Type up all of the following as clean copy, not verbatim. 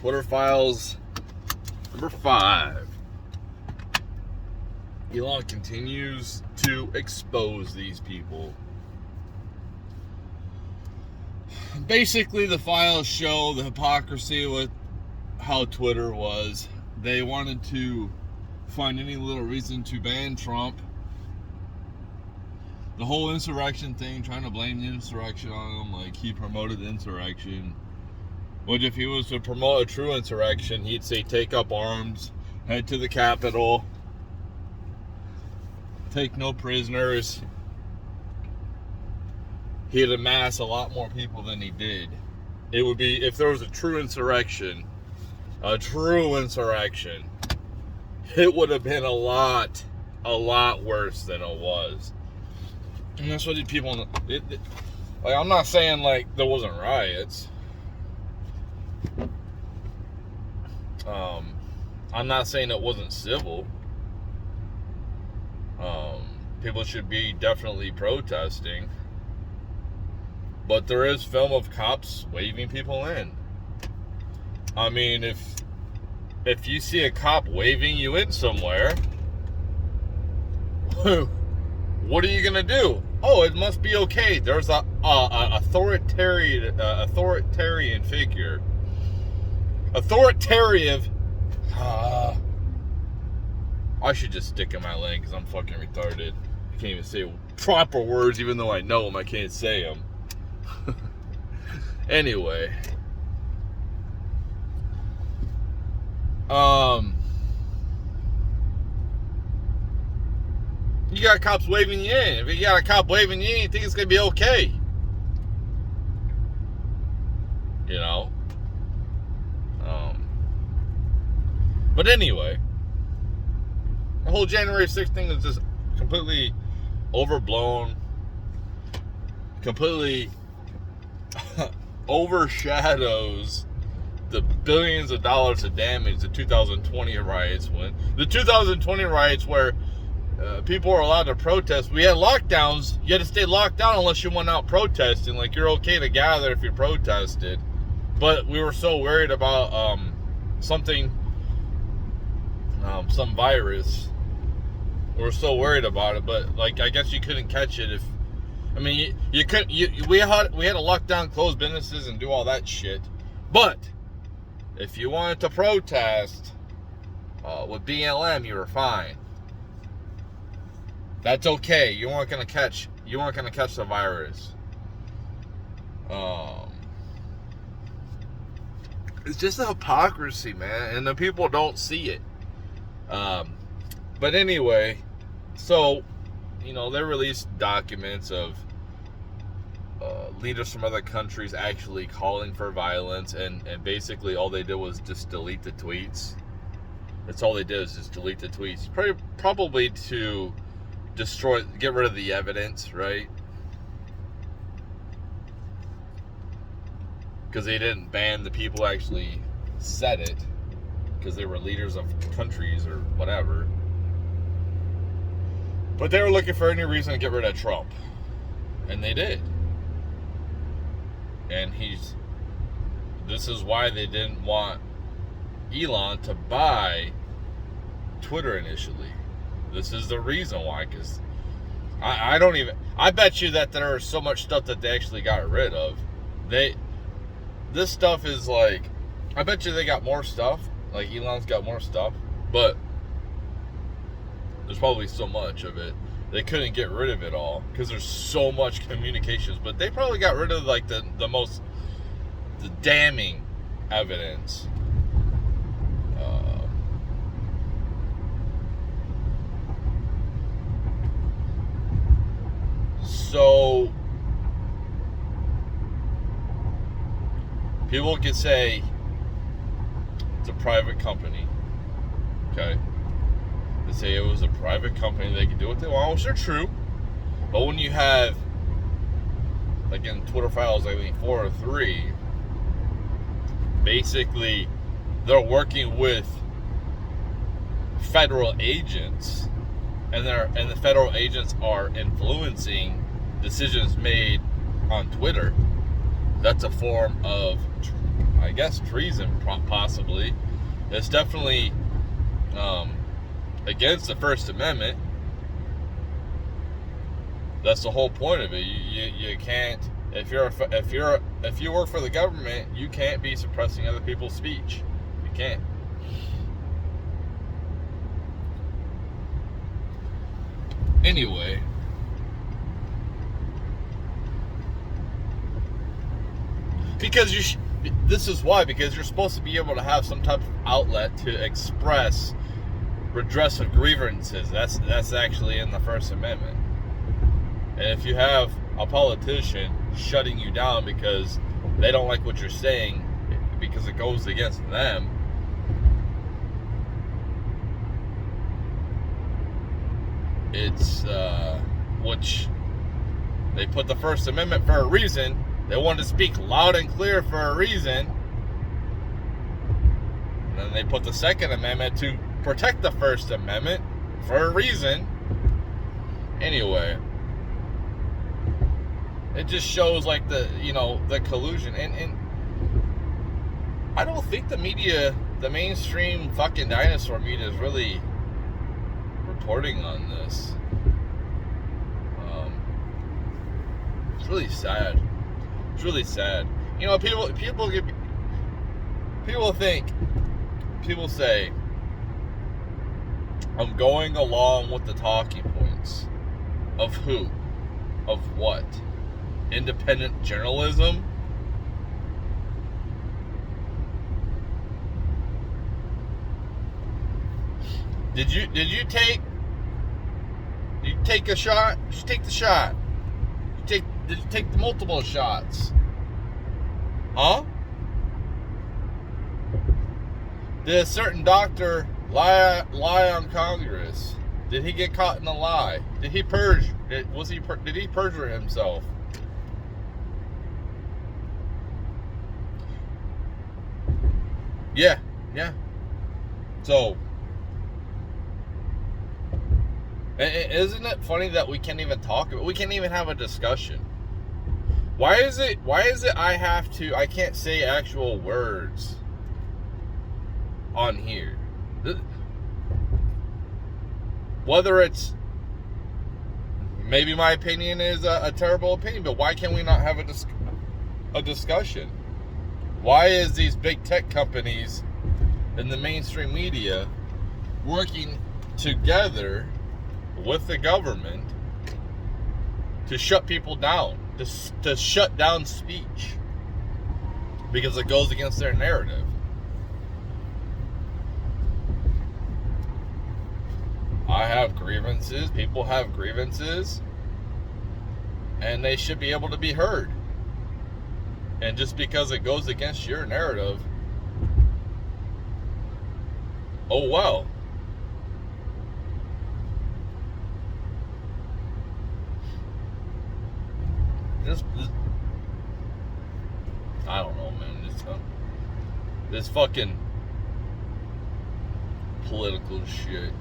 Twitter Files number 5. Elon continues to expose these people. Basically, the files show the hypocrisy with how Twitter was. They wanted to find any little reason to ban Trump. The whole insurrection thing, trying to blame the insurrection on him, like he promoted the insurrection. Which if he was to promote a true insurrection, he'd say take up arms, head to the Capitol, take no prisoners. He'd amass a lot more people than he did. It would be, if there was a true insurrection, it would have been a lot worse than it was. And that's what the people, like, I'm not saying like there wasn't riots. I'm not saying it wasn't civil. People should be definitely protesting. But there is film of cops waving people in. I mean, if you see a cop waving you in somewhere, what are you gonna do? Oh, it must be okay. There's a authoritarian figure. Authoritarian. I should just stick in my lane because I'm fucking retarded. I can't even say proper words, even though I know them. I can't say them. Anyway. You got cops waving you in. If you got a cop waving you in, you think it's going to be okay. You know? But anyway, the whole January 6th thing is just completely overblown, completely overshadows the billions of dollars of damage the 2020 riots went. The 2020 riots where people were allowed to protest. We had lockdowns. You had to stay locked down unless you went out protesting. Like, you're okay to gather if you protested. But we were so worried about something, some virus. We were so worried about it. But, like, I guess you couldn't catch it if... I mean, you couldn't... We had to lock down, close businesses, and do all that shit. But if you wanted to protest with BLM, you were fine. That's okay. You weren't gonna catch the virus. It's just a hypocrisy, man, and the people don't see it. But anyway, so they released documents of leaders from other countries actually calling for violence, and basically all they did was just delete the tweets. That's all they did, is just delete the tweets. Probably to get rid of the evidence, right? Because they didn't ban the people who actually said it, because they were leaders of countries or whatever. But they were looking for any reason to get rid of Trump. And they did. And this is why they didn't want Elon to buy Twitter initially. This is the reason why, because I bet you that there is so much stuff that they actually got rid of. This stuff is like, I bet you they got more stuff, like Elon's got more stuff, but there's probably so much of it, they couldn't get rid of it all, because there's so much communications, but they probably got rid of like the damning evidence. So people could say it's a private company. Okay. They say it was a private company, they could do what they want, which are true. But when you have, like in Twitter Files, I think 4 or 3, basically they're working with federal agents, and the federal agents are influencing decisions made on Twitter. That's a form of, I I guess treason, possibly. It's definitely against the First Amendment. That's the whole point of it. You can't, if you work for the government, you can't be suppressing other people's speech. You can't. Anyway, because this is why, because you're supposed to be able to have some type of outlet to express redress of grievances. That's actually in the First Amendment. And if you have a politician shutting you down because they don't like what you're saying because it goes against them, it's which they put the First Amendment for a reason. They want to speak loud and clear for a reason. And then they put the Second Amendment to protect the First Amendment for a reason. Anyway, it just shows like the collusion. And I don't think the media, the mainstream fucking dinosaur media, is really reporting on this. It's really sad. It's really sad. People say, I'm going along with the talking points. Of who? Of what? Independent journalism? Did you take a shot? Did you take the shot? Did you take the multiple shots? Huh? Did a certain doctor lie on Congress? Did he get caught in a lie? Did he purge? Did he perjure himself? Yeah. So, isn't it funny that we can't even talk about it? We can't even have a discussion. Why is it I can't say actual words on here? Whether it's, maybe my opinion is a terrible opinion, but why can we not have a discussion? Why is these big tech companies and the mainstream media working together with the government to shut people down, to shut down speech because it goes against their narrative? I have grievances, people have grievances, and they should be able to be heard. And just because it goes against your narrative, oh well. This I don't know, man. This fucking political shit.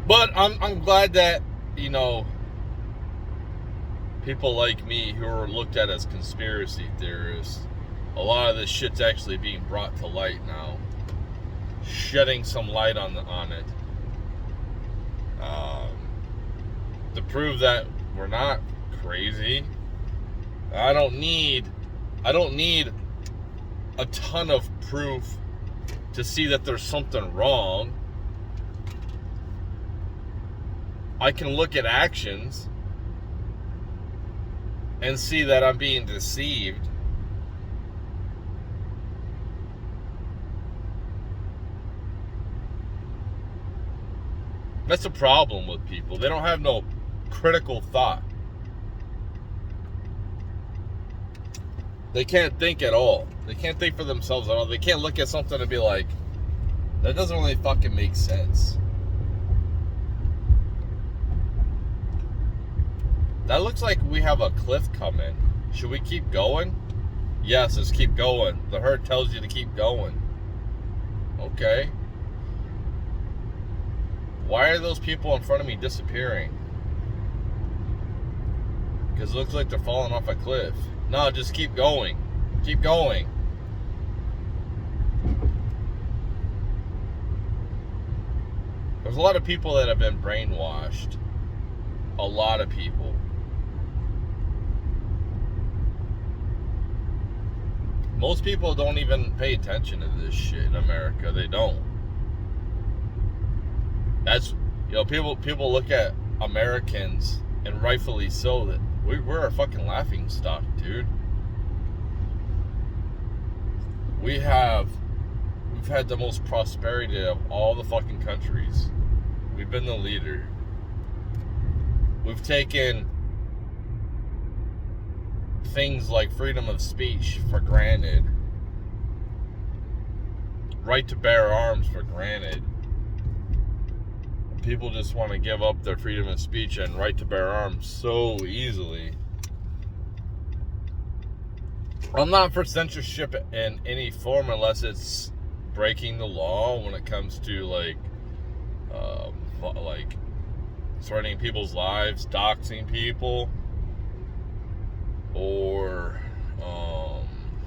But I'm glad that, people like me who are looked at as conspiracy theorists, a lot of this shit's actually being brought to light now. Shedding some light on it. To prove that we're not crazy. I don't need a ton of proof to see that there's something wrong. I can look at actions and see that I'm being deceived. That's a problem with people. They don't have no critical thought. They can't think at all. They can't think for themselves at all. They can't look at something and be like, that doesn't really fucking make sense. That looks like we have a cliff coming. Should we keep going? Yes, let's keep going. The herd tells you to keep going. Okay. Why are those people in front of me disappearing? Because it looks like they're falling off a cliff. No, just keep going. Keep going. There's a lot of people that have been brainwashed. A lot of people. Most people don't even pay attention to this shit in America. They don't. That's, people look at Americans, and rightfully so, that we're a fucking laughing stock, dude. We've had the most prosperity of all the fucking countries. We've been the leader. We've taken things like freedom of speech for granted. Right to bear arms for granted. People just want to give up their freedom of speech and right to bear arms so easily. I'm not for censorship in any form unless it's breaking the law when it comes to like threatening people's lives, doxing people, or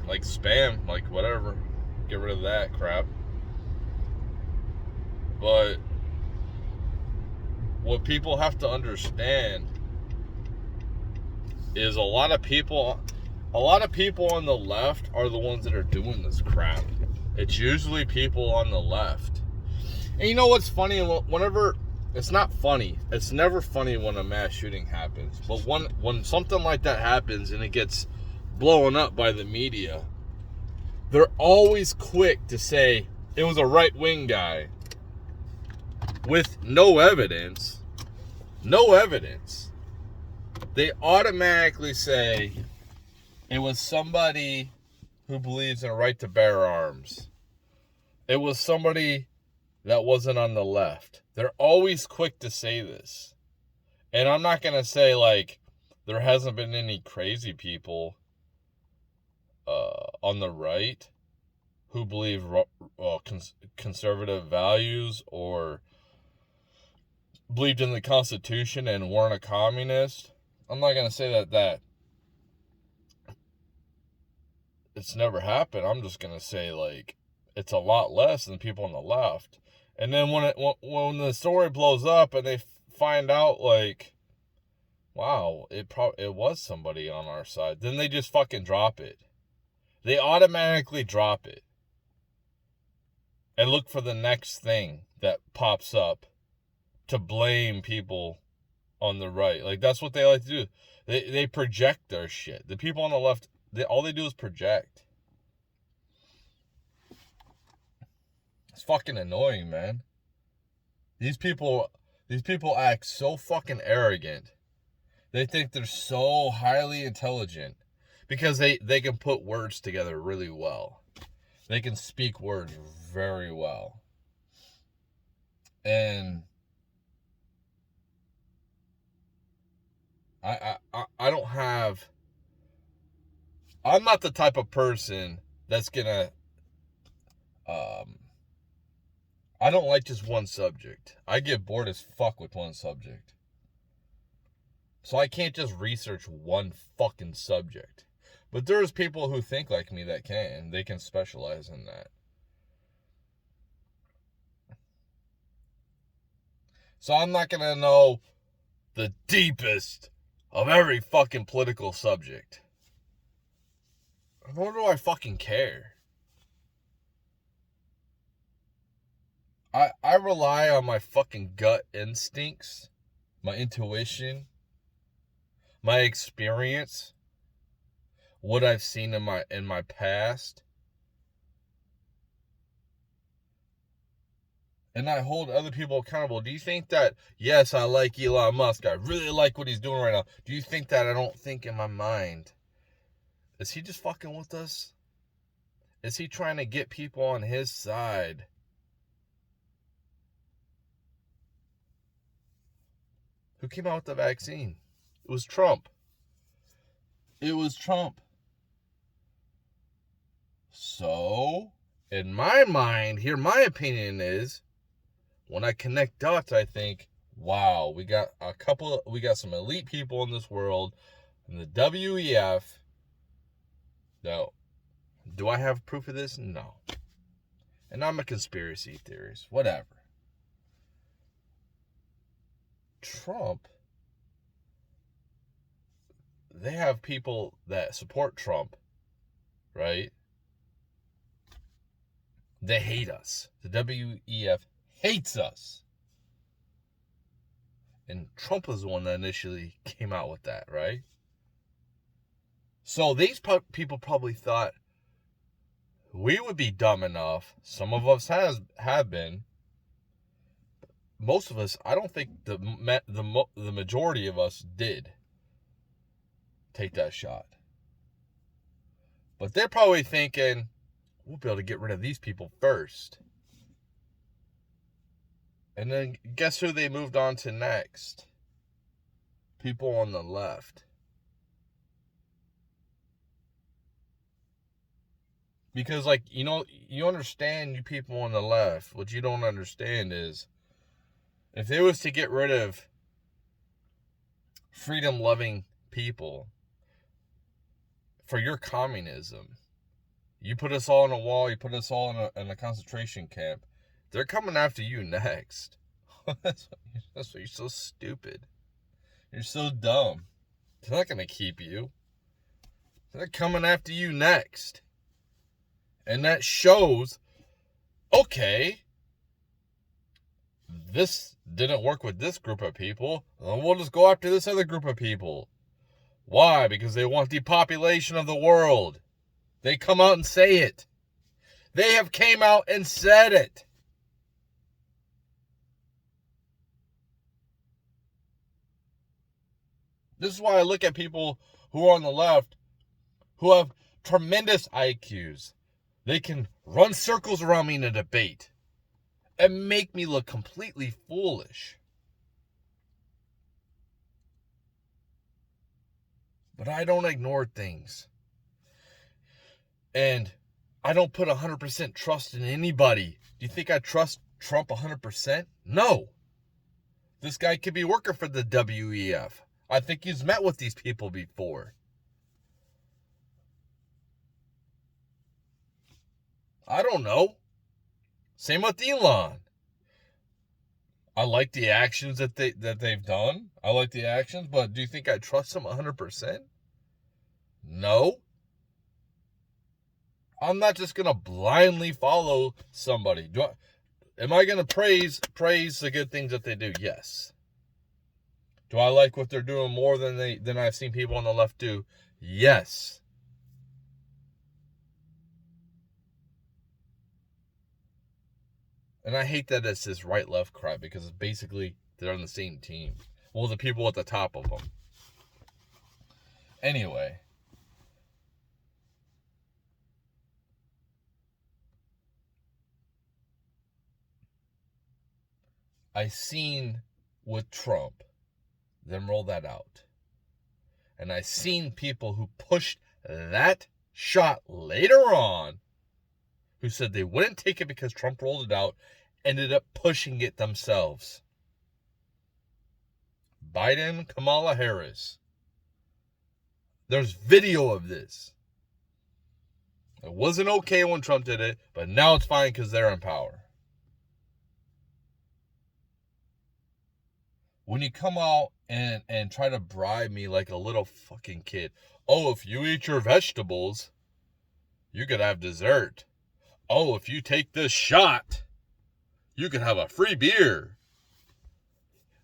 like spam, like whatever. Get rid of that crap. But what people have to understand is a lot of people on the left are the ones that are doing this crap. It's usually people on the left. And you know what's funny? Whenever, it's not funny. It's never funny when a mass shooting happens. But when something like that happens and it gets blown up by the media, they're always quick to say it was a right-wing guy with no evidence. No evidence. They automatically say it was somebody who believes in a right to bear arms. It was somebody that wasn't on the left. They're always quick to say this. And I'm not going to say like there hasn't been any crazy people on the right who believe conservative values or believed in the Constitution and weren't a communist. I'm not going to say that it's never happened. I'm just going to say like it's a lot less than people on the left. And then when the story blows up and they find out like, wow, it was somebody on our side, then they just fucking drop it. They automatically drop it and look for the next thing that pops up to blame people on the right. Like that's what they like to do. They project their shit. The people on the left, all they do is project. It's fucking annoying, man. These people act so fucking arrogant. They think they're so highly intelligent because they can put words together really well. They can speak words very well. And I'm not the type of person that's gonna I don't like just one subject. I get bored as fuck with one subject. So I can't just research one fucking subject. But there's people who think like me that can. They can specialize in that. So I'm not gonna know the deepest of every fucking political subject. Nor do I fucking care. I rely on my fucking gut instincts, my intuition, my experience, what I've seen in my past. And I hold other people accountable. Do you think that, yes, I like Elon Musk. I really like what he's doing right now. Do you think that I don't think in my mind, is he just fucking with us? Is he trying to get people on his side? Who came out with the vaccine? It was Trump. It was Trump. So, in my mind, here my opinion is, when I connect dots, I think, wow, we got some elite people in this world, in the WEF, Now, do I have proof of this? No. And I'm a conspiracy theorist. Whatever. Trump, they have people that support Trump, right? They hate us. The WEF hates us. And Trump was the one that initially came out with that, right? So these people probably thought we would be dumb enough. Some of us have been. Most of us, I don't think the majority of us did take that shot. But they're probably thinking, we'll be able to get rid of these people first. And then guess who they moved on to next? People on the left. Because, like, you understand, you people on the left, what you don't understand is, if they was to get rid of freedom-loving people for your communism, you put us all on a wall, you put us all in a concentration camp, they're coming after you next. That's why you're so stupid. You're so dumb. They're not going to keep you. They're coming after you next. And that shows, okay, this didn't work with this group of people, then we'll just go after this other group of people. Why? Because they want depopulation of the world. They come out and say it. They have came out and said it. This is why I look at people who are on the left who have tremendous IQs. They can run circles around me in a debate and make me look completely foolish. But I don't ignore things. And I don't put 100% trust in anybody. Do you think I trust Trump 100%? No. This guy could be working for the WEF. I think he's met with these people before. I don't know. Same with Elon. I like the actions that they've done. I like the actions, but do you think I trust them 100%? No. I'm not just gonna blindly follow somebody. Am I gonna praise the good things that they do? Yes. Do I like what they're doing more than I've seen people on the left do? Yes. And I hate that it's this right-left crap because it's basically they're on the same team. Well, the people at the top of them. Anyway. I seen with Trump them roll that out. And I seen people who pushed that shot later on, who said they wouldn't take it because Trump rolled it out, ended up pushing it themselves. Biden, Kamala Harris. There's video of this. It wasn't okay when Trump did it, but now it's fine because they're in power. When you come out and try to bribe me like a little fucking kid. Oh, if you eat your vegetables, you could have dessert. Oh, if you take this shot, you could have a free beer.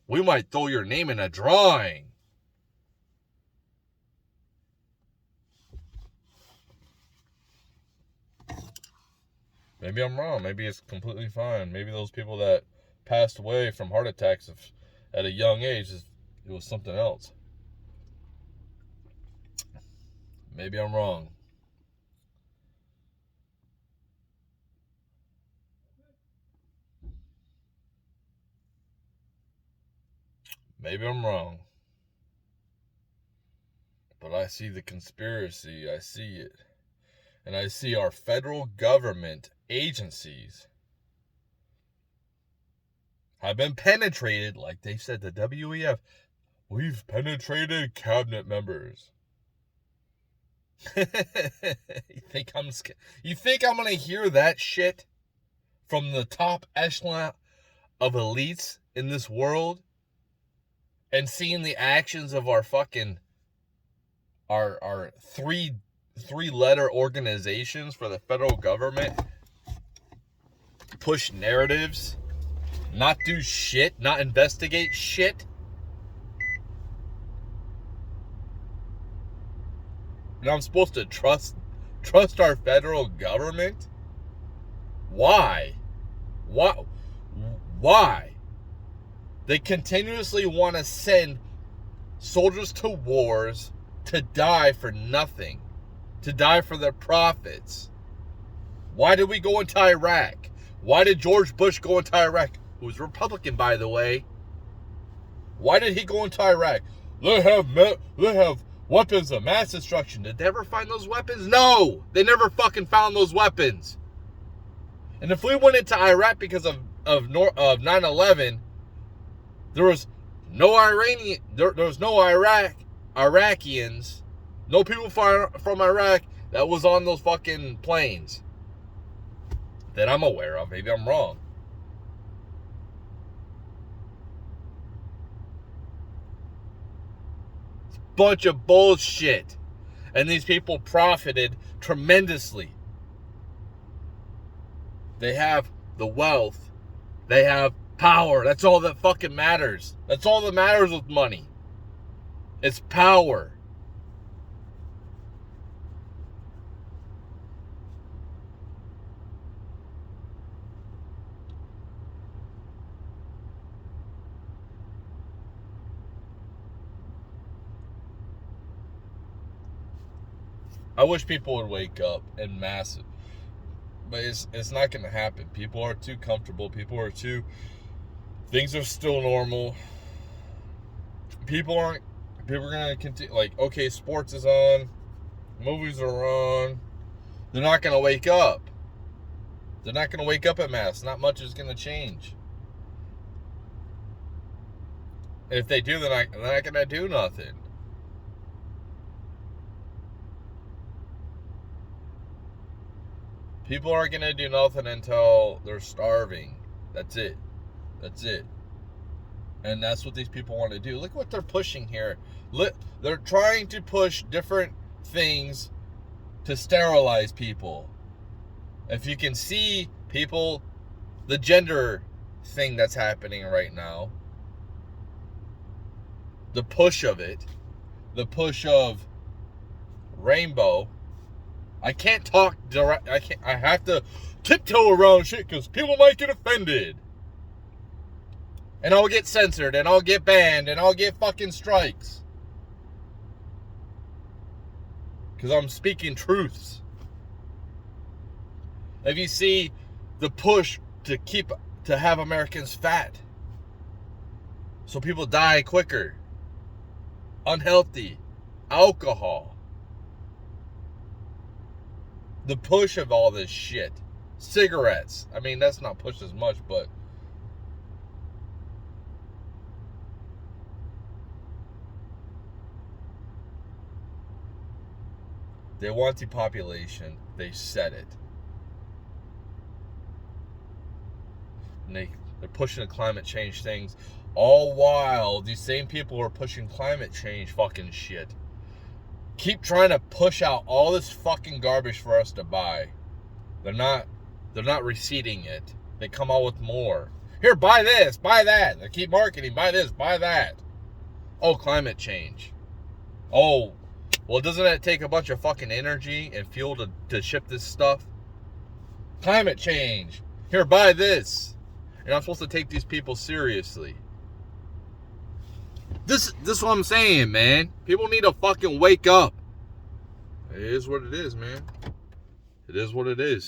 We might throw your name in a drawing. Maybe I'm wrong. Maybe it's completely fine. Maybe those people that passed away from heart attacks at a young age, it was something else. Maybe I'm wrong. Maybe I'm wrong. But I see the conspiracy. I see it. And I see our federal government agencies have been penetrated, like they said, the WEF. We've penetrated cabinet members. You think I'm gonna hear that shit from the top echelon of elites in this world, and seeing the actions of our fucking our three-letter organizations for the federal government push narratives, not do shit, not investigate shit? And I'm supposed to trust our federal government? Why? Why? They continuously want to send soldiers to wars to die for nothing, to die for their profits. Why did we go into Iraq? Why did George Bush go into Iraq? Who was Republican, by the way. Why did he go into Iraq? They have weapons of mass destruction. Did they ever find those weapons? No! They never fucking found those weapons. And if we went into Iraq because of 9/11, there was no Iraqians, no people from Iraq that was on those fucking planes that I'm aware of. Maybe I'm wrong. It's a bunch of bullshit. And these people profited tremendously. They have the wealth. They have power. That's all that fucking matters. That's all that matters with money. It's power. I wish people would wake up en masse. But it's not going to happen. People are too comfortable. Things are still normal. People are going to continue. Like, okay, sports is on. Movies are on. They're not going to wake up. They're not going to wake up en masse. Not much is going to change. And if they do, they're not going to do nothing. People aren't going to do nothing until they're starving. That's it. And that's what these people want to do. Look what they're pushing here. They're trying to push different things to sterilize people. If you can see people, the gender thing that's happening right now, the push of it, the push of rainbow. I can't talk direct. I have to tiptoe around shit because people might get offended. And I'll get censored, and I'll get banned, and I'll get fucking strikes. Because I'm speaking truths. If you see the push to have Americans fat, so people die quicker, unhealthy, alcohol, the push of all this shit, cigarettes. I mean, that's not pushed as much, but they want depopulation. They said it. And they're pushing the climate change things, all while these same people are pushing climate change fucking shit. Keep trying to push out all this fucking garbage for us to buy. They're not receding it. They come out with more. Here, buy this, buy that. They keep marketing, buy this, buy that. Oh, climate change. Oh, well, doesn't that take a bunch of fucking energy and fuel to ship this stuff? Climate change. Here, buy this. And I'm supposed to take these people seriously. This is what I'm saying, man. People need to fucking wake up. It is what it is, man. It is what it is.